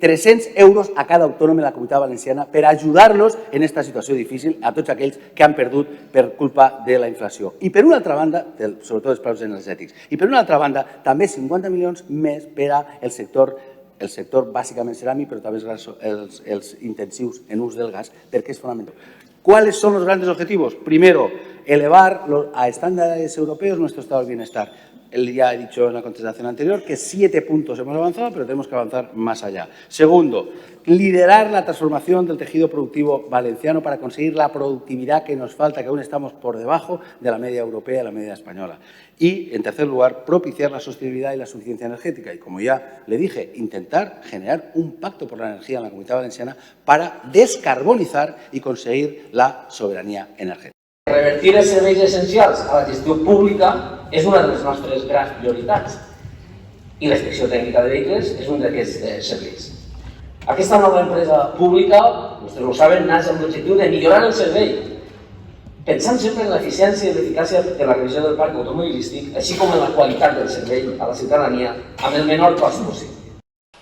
300 euros a cada autònom de la Comunitat Valenciana per ajudar-los en aquesta situació difícil a tots aquells que han perdut per culpa de la inflació. I per una altra banda, sobretot els preus energètics, i per una altra banda també 50 milions més per al sector bàsicament ceràmic, però també els intensius en ús del gas, perquè és fonamental. ¿Cuáles son los grandes objetivos? Primero, elevar a estándares europeos nuestro estado del bienestar. Ya he dicho en la contestación anterior que 7 puntos hemos avanzado, pero tenemos que avanzar más allá. Segundo, liderar la transformación del tejido productivo valenciano para conseguir la productividad que nos falta, que aún estamos por debajo de la media europea y de la media española. Y, en tercer lugar, propiciar la sostenibilidad y la suficiencia energética. Y, como ya le dije, intentar generar un pacto por la energía en la Comunitat Valenciana para descarbonizar y conseguir la soberanía energética. Revertir els serveis essencials a la gestió pública és una de les nostres grans prioritats i la inspecció tècnica de vehicles és un d'aquests serveis. Aquesta nova empresa pública, vostès ho saben, naix amb l'objectiu de millorar el servei, pensant sempre en l'eficiència i l'eficàcia de la revisió del parc automovilístic, així com en la qualitat del servei a la ciutadania amb el menor cost possible.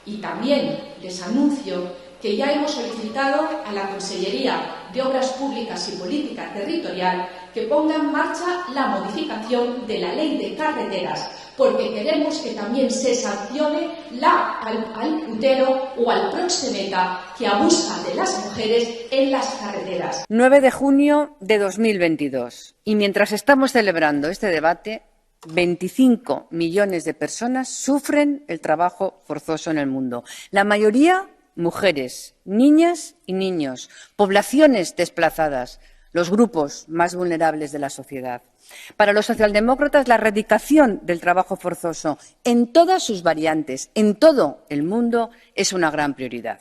Y también les anuncio que ya hemos solicitado a la Consellería de Obras Públicas y Política Territorial que ponga en marcha la modificación de la Ley de Carreteras, porque queremos que también se sancione al putero o al proxeneta que abusa de las mujeres en las carreteras. 9 de junio de 2022. Y mientras estamos celebrando este debate, 25 millones de personas sufren el trabajo forzoso en el mundo. La mayoría mujeres, niñas y niños, poblaciones desplazadas, los grupos más vulnerables de la sociedad. Para los socialdemócratas, la erradicación del trabajo forzoso en todas sus variantes, en todo el mundo, es una gran prioridad.